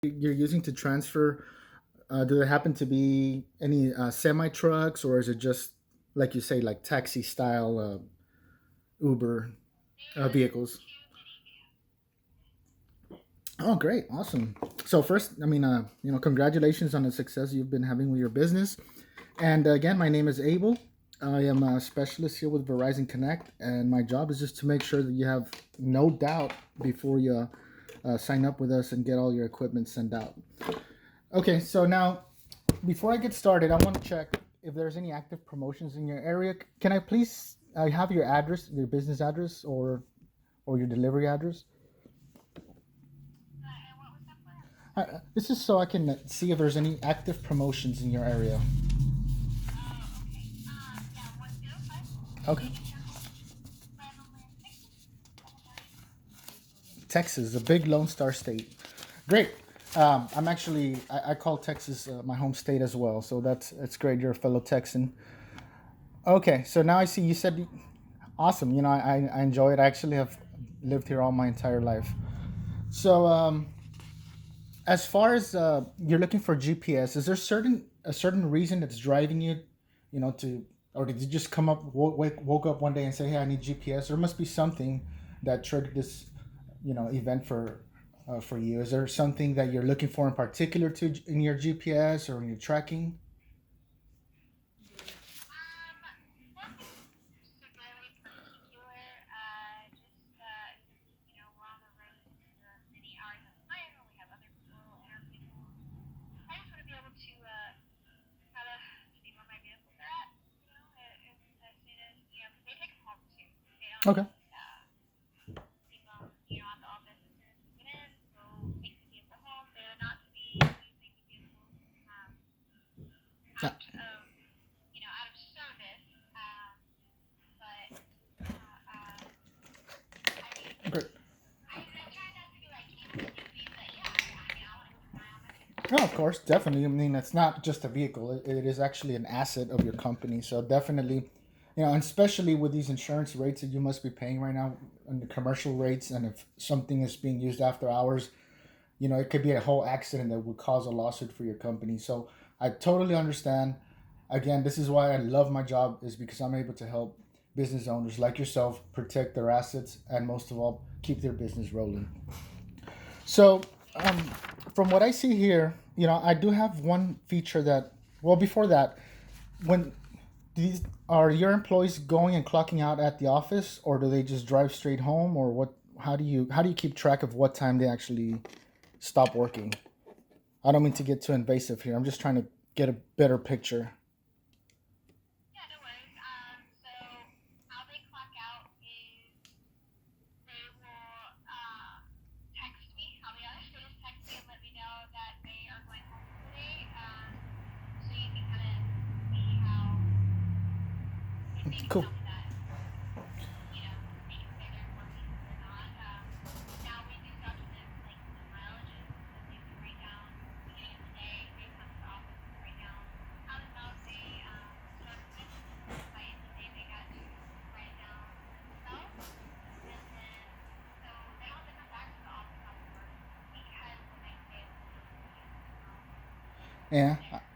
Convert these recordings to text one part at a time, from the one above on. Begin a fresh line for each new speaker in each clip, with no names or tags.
you're using to transfer, do there happen to be any semi trucks, or is it just like you say, like taxi style Uber vehicles? Oh, great, awesome. So first, I mean, congratulations on the success you've been having with your business. And again, my name is Abel. I am a specialist here with Verizon Connect, and my job is just to make sure that you have no doubt before you sign up with us and get all your equipment sent out. Okay, so now before I get started, I want to check if there's any active promotions in your area. Can I please have your address, your business address, or your delivery address? This is so I can see if there's any active promotions in your area. Okay. Texas, a big Lone Star state. Great. I'm actually I call Texas my home state as well, so that's great. You're a fellow Texan. Okay, so now I see you said awesome. I enjoy it. I actually have lived here all my entire life. So as far as you're looking for GPS, is there certain reason that's driving you, to, or did you just come up woke up one day and say, hey, I need GPS? There must be something that triggered this, event for you. Is there something that you're looking for in particular to in your GPS or in your tracking? Okay. Yeah. Great. No, of course, definitely. I mean, it's not just a vehicle; it is actually an asset of your company. So definitely, and especially with these insurance rates that you must be paying right now, and the commercial rates, and if something is being used after hours, it could be a whole accident that would cause a lawsuit for your company. So I totally understand. Again, this is why I love my job, is because I'm able to help business owners like yourself protect their assets and most of all keep their business rolling. So, um, from what I see here, I do have one feature that, well, before that, when these are your employees going and clocking out at the office, or do they just drive straight home, or what? How do you keep track of what time they actually stop working? I don't mean to get too invasive here. I'm just trying to get a better picture. Cool. Yeah,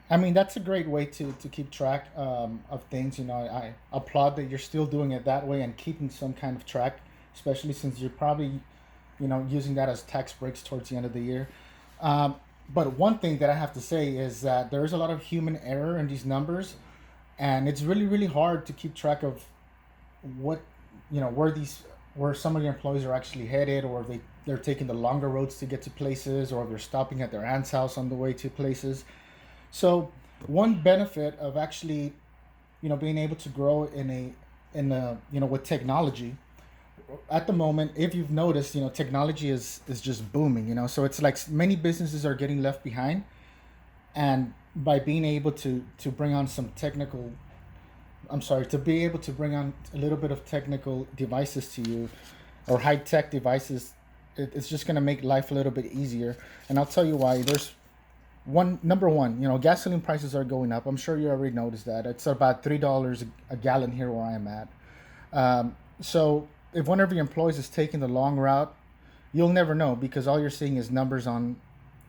I mean that's a great way to keep track of things. I applaud that you're still doing it that way and keeping some kind of track, especially since you're probably using that as tax breaks towards the end of the year. Um, but one thing that I have to say is that there is a lot of human error in these numbers, and it's really really hard to keep track of what where some of your employees are actually headed, or they're taking the longer roads to get to places, or they're stopping at their aunt's house on the way to places. So one benefit of actually, being able to grow with technology at the moment, if you've noticed, technology is just booming. So it's like many businesses are getting left behind, and by being able to bring on some technical, I'm sorry, to be able to bring on a little bit of technical devices to you, or high tech devices, it's just going to make life a little bit easier. And I'll tell you why. There's one number one, gasoline prices are going up. I'm sure you already noticed that. It's about $3 a gallon here where I am at. So if one of your employees is taking the long route, you'll never know because all you're seeing is numbers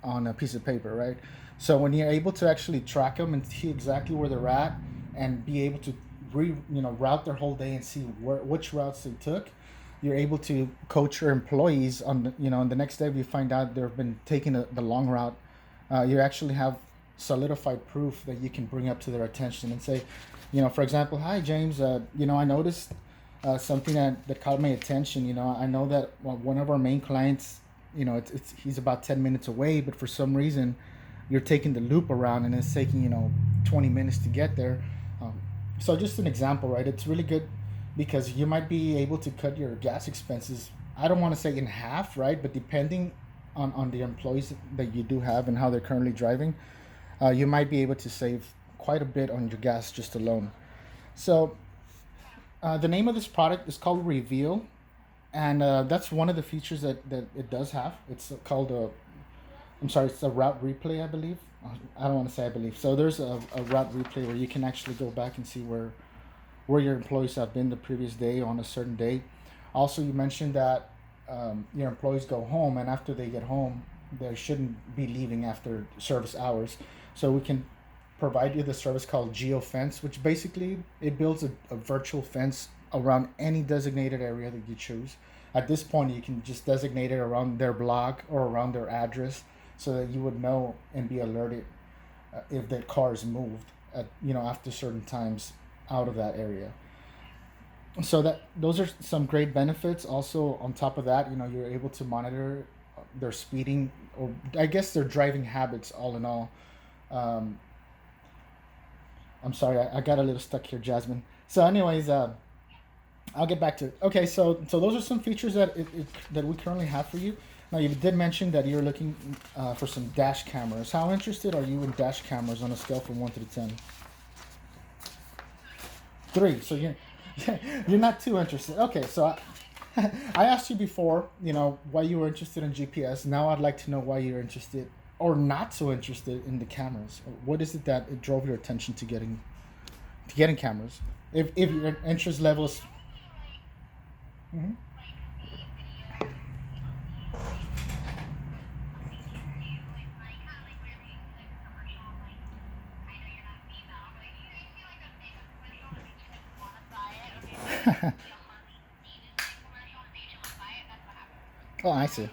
on a piece of paper, right? So when you're able to actually track them and see exactly where they're at, and be able to route their whole day and see which routes they took, you're able to coach your employees on on the next day if you find out they've been taking the long route. You actually have solidified proof that you can bring up to their attention and say, for example, hi James, I noticed something that caught my attention. I know that one of our main clients, he's about 10 minutes away, but for some reason you're taking the loop around and it's taking 20 minutes to get there. So just an example, right? It's really good because you might be able to cut your gas expenses. I don't want to say in half, right? But depending on the employees that you do have and how they're currently driving, you might be able to save quite a bit on your gas just alone. So the name of this product is called Reveal, and that's one of the features that it does have. It's called I'm sorry, it's a route replay, I believe. I don't want to say I believe. So there's a route replay where you can actually go back and see where your employees have been the previous day on a certain day. Also, you mentioned that your employees go home, and after they get home, they shouldn't be leaving after service hours. So we can provide you the service called geofence, which basically it builds a virtual fence around any designated area that you choose. At this point, you can just designate it around their block or around their address, so that you would know and be alerted if their car is moved at after certain times out of that area. So that those are some great benefits. Also, on top of that, you're able to monitor their speeding, or I guess their driving habits. All in all, um, I'm sorry, I got a little stuck here, Jasmine. So, anyways, I'll get back to it. Okay, so those are some features that we currently have for you. Now, you did mention that you're looking for some dash cameras. How interested are you in dash cameras on a scale from 1 to 10? 3. So you're not too interested. Okay, so I asked you before, why you were interested in GPS. Now I'd like to know why you're interested or not so interested in the cameras. What is it that it drove your attention to getting cameras? If your interest level is. Mhm. Oh, I see.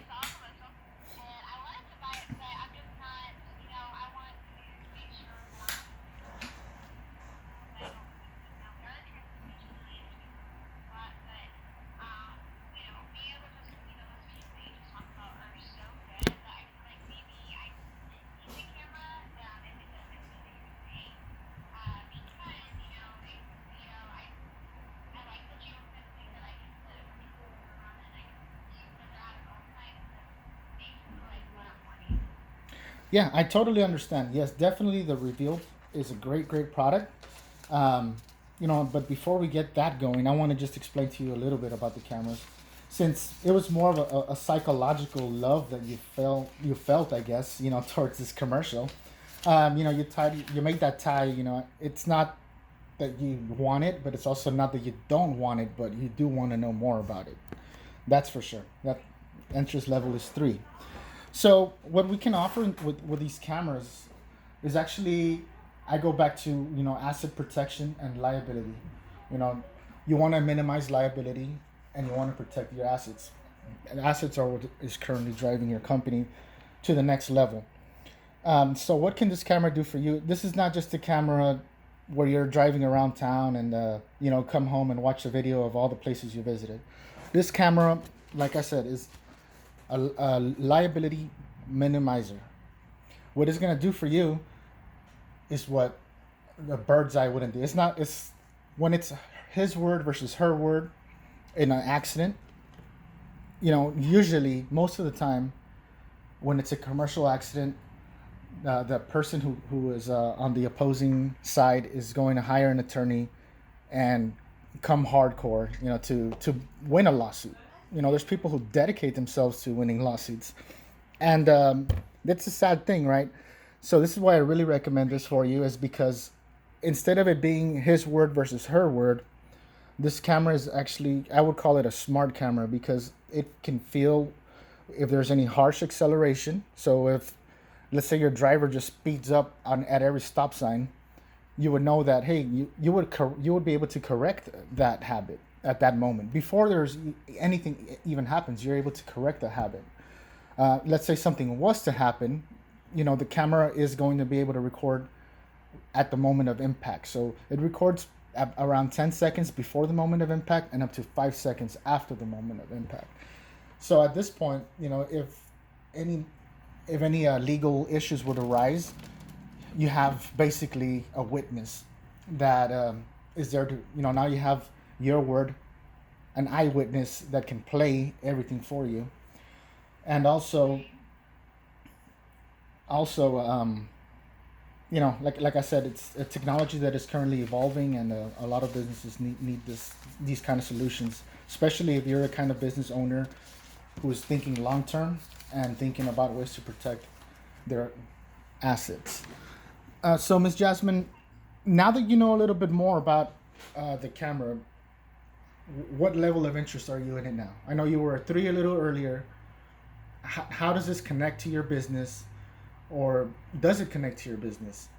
Yeah, I totally understand. Yes, definitely the Reveal is a great product. Um, but before we get that going, I want to just explain to you a little bit about the cameras, since it was more of a psychological love that you felt, I guess, towards this commercial. You make that tie. It's not that you want it, but it's also not that you don't want it, but you do want to know more about it. That's for sure. That interest level is 3. So what we can offer with these cameras is actually, I go back to asset protection and liability. You know, you want to minimize liability and you want to protect your assets. And assets are what is currently driving your company to the next level. So what can this camera do for you? This is not just a camera where you're driving around town and come home and watch a video of all the places you visited. This camera, like I said, is a liability minimizer. What it's gonna do for you is what the bird's eye wouldn't do. It's not. It's when it's his word versus her word in an accident. Usually most of the time when it's a commercial accident, the person who is on the opposing side is going to hire an attorney and come hardcore, to win a lawsuit. There's people who dedicate themselves to winning lawsuits, and that's a sad thing, right? So this is why I really recommend this for you, is because instead of it being his word versus her word, this camera is actually, I would call it a smart camera, because it can feel if there's any harsh acceleration. So if let's say your driver just speeds up at every stop sign, you would know that, hey, you would be able to correct that habit at that moment before there's anything even happens. You're able to correct the habit. Let's say something was to happen, the camera is going to be able to record at the moment of impact. So it records around 10 seconds before the moment of impact and up to 5 seconds after the moment of impact. So at this point, any if any legal issues would arise, you have basically a witness that is there to, now you have your word, an eyewitness that can play everything for you. And also, like I said, it's a technology that is currently evolving, and a lot of businesses need these kind of solutions, especially if you're a kind of business owner who is thinking long term and thinking about ways to protect their assets. So, Miss Jasmine, now that you know a little bit more about the camera, what level of interest are you in it now? I know you were a three a little earlier. How does this connect to your business, or does it connect to your business?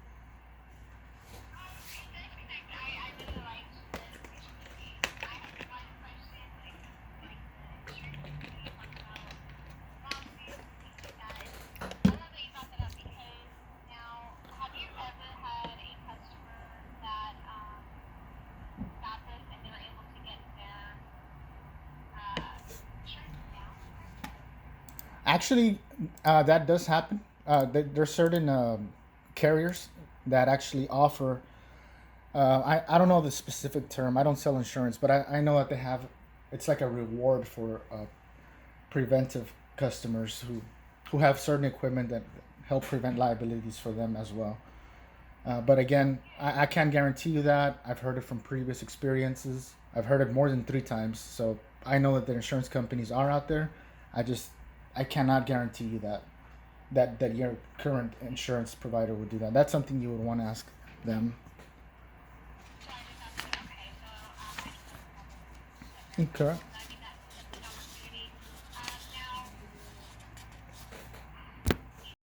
Actually, that does happen. There's certain carriers that actually offer. I don't know the specific term. I don't sell insurance, but I know that they have. It's like a reward for preventive customers who have certain equipment that help prevent liabilities for them as well. But again, I can't guarantee you that. I've heard it from previous experiences. I've heard it more than three times. So I know that the insurance companies are out there. I just I cannot guarantee you that your current insurance provider would do that. That's something you would want to ask them. Okay.